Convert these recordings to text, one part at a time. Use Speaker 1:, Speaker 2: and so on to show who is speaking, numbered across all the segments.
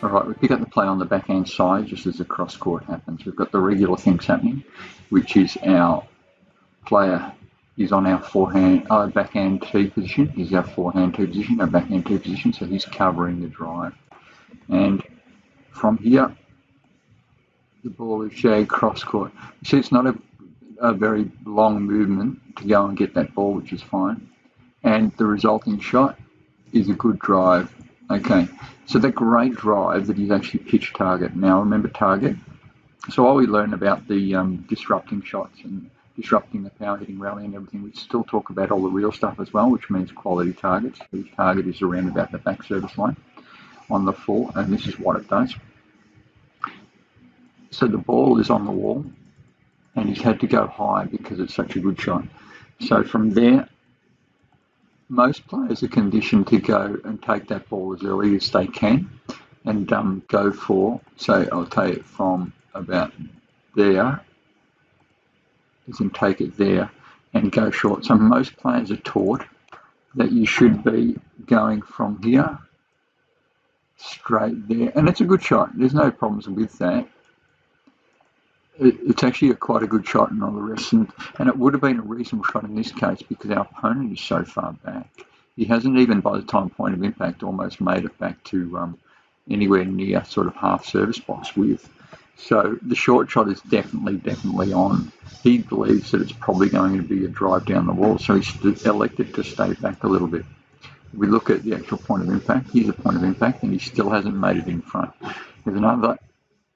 Speaker 1: Alright, we pick up the play on the backhand side just as the cross court happens. We've got the regular things happening, which is our player is on our backhand tee position. He's our forehand tee position, our backhand tee position, so he's covering the drive. And from here, the ball is shagged cross court. You see, it's not a very long movement to go and get that ball, which is fine. And the resulting shot is a good drive. Okay, so that great drive that is actually pitch target. Now remember target. So while we learn about the disrupting shots and disrupting the power hitting rally and everything, we still talk about all the real stuff as well, which means quality targets. The target is around about the back service line on the full, and this is what it does. So the ball is on the wall, and he's had to go high because it's such a good shot. So from there, most players are conditioned to go and take that ball as early as they can and go for, say, I'll take it from about there, you can take it there and go short. So most players are taught that you should be going from here straight there, and it's a good shot. There's no problems with that. It's actually quite a good shot and all the rest, and it would have been a reasonable shot in this case because our opponent is so far back. He hasn't even, by the time point of impact, almost made it back to anywhere near sort of half service box width. So the short shot is definitely on. He believes that it's probably going to be a drive down the wall, so he's elected to stay back a little bit. We look at the actual point of impact. Here's a point of impact, and he still hasn't made it in front. There's another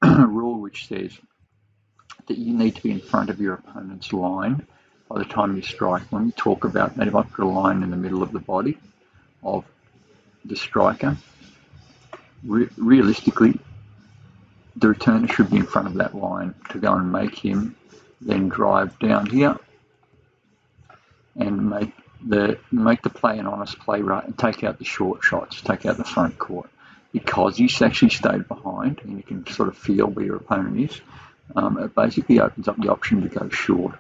Speaker 1: rule which says that you need to be in front of your opponent's line by the time you strike. When we talk about that, if I put a line in the middle of the body of the striker, realistically, the returner should be in front of that line to go and make him then drive down here and make the play an honest play, right, and take out the short shots, take out the front court. Because he's actually stayed behind and you can sort of feel where your opponent is, it basically opens up the option to go short.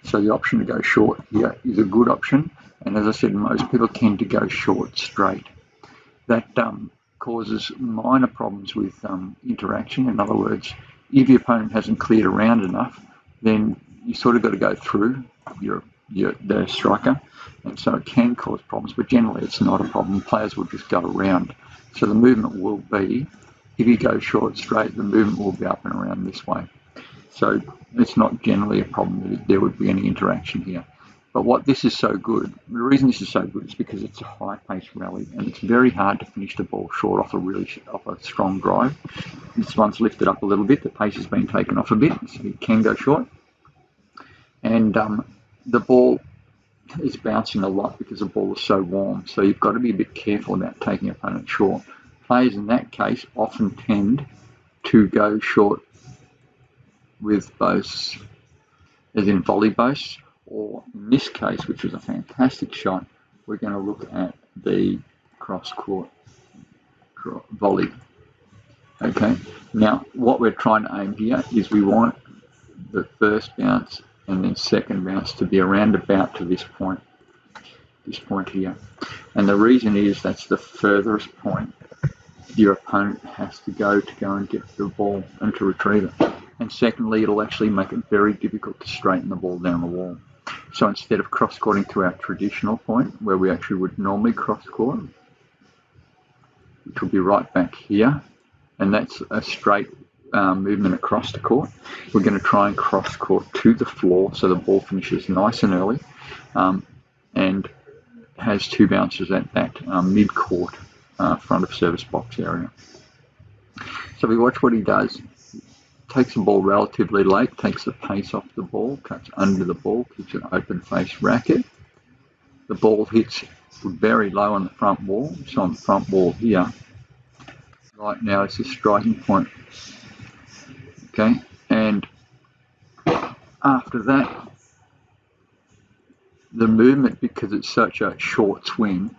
Speaker 1: So the option to go short here is a good option, and as I said, most people tend to go short straight. That causes minor problems with interaction. In other words, if your opponent hasn't cleared around enough, then you sort of got to go through the striker, and so it can cause problems, but generally it's not a problem. Players will just go around. So the movement will be, if you go short straight, the movement will be up and around this way. So it's not generally a problem that there would be any interaction here. But what this is so good, the reason this is so good is because it's a high-paced rally, and it's very hard to finish the ball short off a strong drive. This one's lifted up a little bit, the pace has been taken off a bit, so you can go short. And the ball is bouncing a lot because the ball is so warm, so you've got to be a bit careful about taking your opponent short. Players in that case often tend to go short with boasts, as in volley boasts, or in this case, which was a fantastic shot, we're going to look at the cross-court volley. Okay, now what we're trying to aim here is we want the first bounce and then second bounce to be around about to this point here. And the reason is that's the furthest point your opponent has to go and get the ball and to retrieve it. And secondly, it'll actually make it very difficult to straighten the ball down the wall. So instead of cross-courting to our traditional point, where we actually would normally cross-court, which will be right back here, and that's a straight movement across the court, we're going to try and cross-court to the floor so the ball finishes nice and early and has two bounces at that mid-court front of service box area. So we watch what he does. Takes the ball relatively late, takes the pace off the ball, cuts under the ball, kicks an open face racket. The ball hits very low on the front wall, so on the front wall here. Right now it's a striking point. Okay, and after that, the movement, because it's such a short swing,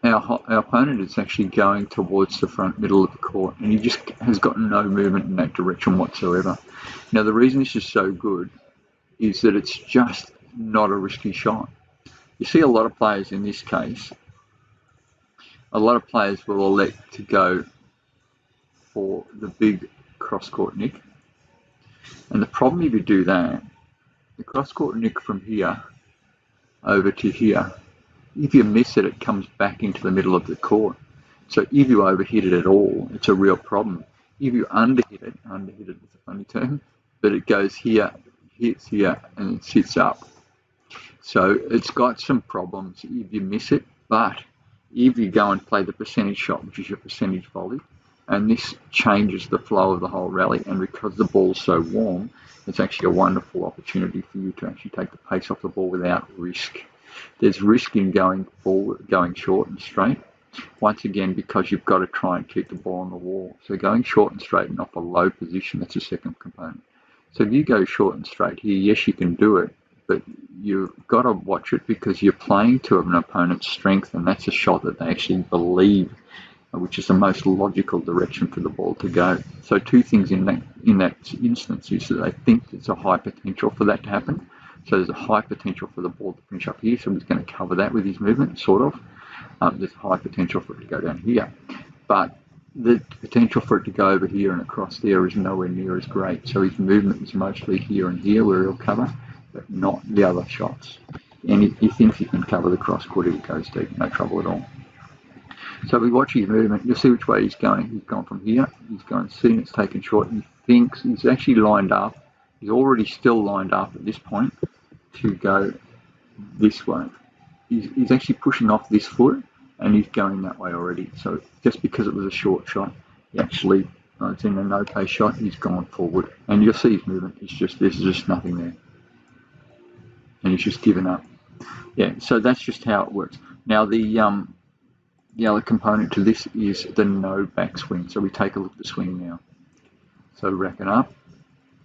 Speaker 1: our opponent is actually going towards the front middle of the court, and he just has got no movement in that direction whatsoever. Now, the reason this is so good is that it's just not a risky shot. You see a lot of players in this case, a lot of players will elect to go for the big cross-court nick. And the problem if you do that, the cross-court nick from here over to here, if you miss it, it comes back into the middle of the court. So if you overhit it at all, it's a real problem. If you underhit it is a funny term, but it goes here, hits here, and it sits up. So it's got some problems if you miss it, but if you go and play the percentage shot, which is your percentage volley, and this changes the flow of the whole rally, and because the ball's so warm, it's actually a wonderful opportunity for you to actually take the pace off the ball without risk. There's risk in going forward, going short and straight, once again because you've got to try and keep the ball on the wall. So going short and straight and off a low position, that's a second component. So if you go short and straight here, yes, you can do it, but you've got to watch it because you're playing to an opponent's strength, and that's a shot that they actually believe, which is the most logical direction for the ball to go. So two things in that instance is that they think there's a high potential for that to happen. So there's a high potential for the ball to finish up here, so he's going to cover that with his movement, sort of. There's high potential for it to go down here. But the potential for it to go over here and across there is nowhere near as great. So his movement is mostly here and here where he'll cover, but not the other shots. And he thinks he can cover the cross court if it goes deep, no trouble at all. So we watch his movement, you'll see which way he's going. He's gone from here, he's going, seeing it's taken short, he thinks he's actually lined up. He's already still lined up at this point to go this way. He's actually pushing off this foot and he's going that way already. So just because it was a short shot, he actually, it's in a no pace shot, he's gone forward. And you'll see his movement, there's just nothing there. And he's just given up. Yeah, so that's just how it works. Now the other component to this is the no backswing. So we take a look at the swing now. So rack it up.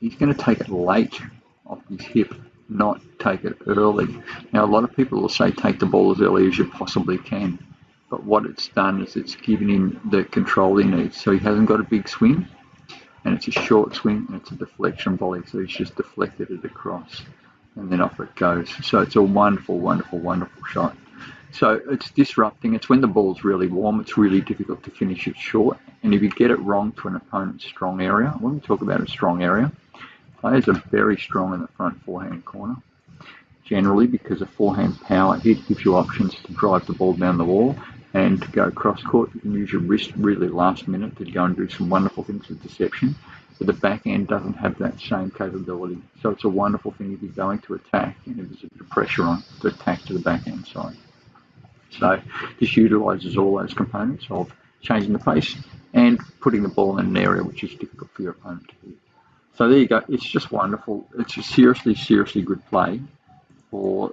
Speaker 1: He's going to take it late off his hip, not take it early. Now a lot of people will say take the ball as early as you possibly can, but what it's done is it's given him the control he needs. So he hasn't got a big swing, and it's a short swing, and it's a deflection volley, so he's just deflected it across, and then off it goes. So it's a wonderful, wonderful, wonderful shot. So it's disrupting. It's when the ball's really warm, it's really difficult to finish it short, and if you get it wrong to an opponent's strong area, when we talk about a strong area, players are very strong in the front forehand corner, generally because a forehand power hit gives you options to drive the ball down the wall and to go cross court. You can use your wrist really last minute to go and do some wonderful things with deception, but the back end doesn't have that same capability. So it's a wonderful thing if you're going to attack and if there's a bit of pressure on to attack to the back end side. So this utilises all those components of changing the pace and putting the ball in an area which is difficult for your opponent to hit. So there you go. It's just wonderful. It's a seriously, seriously good play for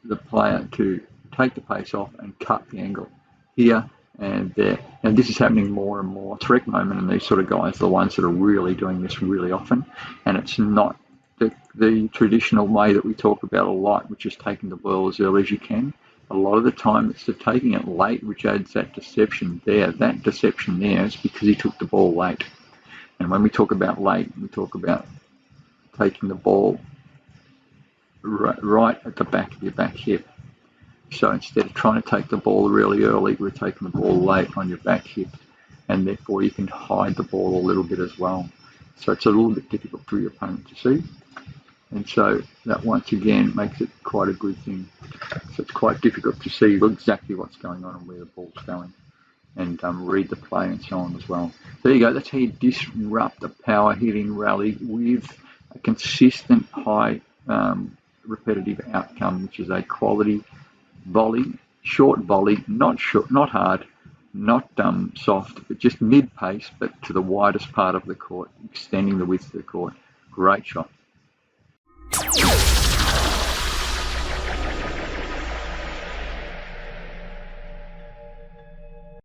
Speaker 1: the player to take the pace off and cut the angle here and there. And this is happening more and more. Tarek Moment and these sort of guys are the ones that are really doing this really often. And it's not the traditional way that we talk about a lot, which is taking the ball as early as you can. A lot of the time it's the taking it late, which adds that deception there. That deception there is because he took the ball late. And when we talk about late, we talk about taking the ball right at the back of your back hip. So instead of trying to take the ball really early, we're taking the ball late on your back hip, and therefore you can hide the ball a little bit as well. So it's a little bit difficult for your opponent to see. And so that once again makes it quite a good thing. So it's quite difficult to see exactly what's going on and where the ball's going, and read the play and so on as well. So there you go. That's how you disrupt a power hitting rally with a consistent high repetitive outcome, which is a quality volley, short volley, not short, not hard, not soft, but just mid pace, but to the widest part of the court, extending the width of the court. Great shot.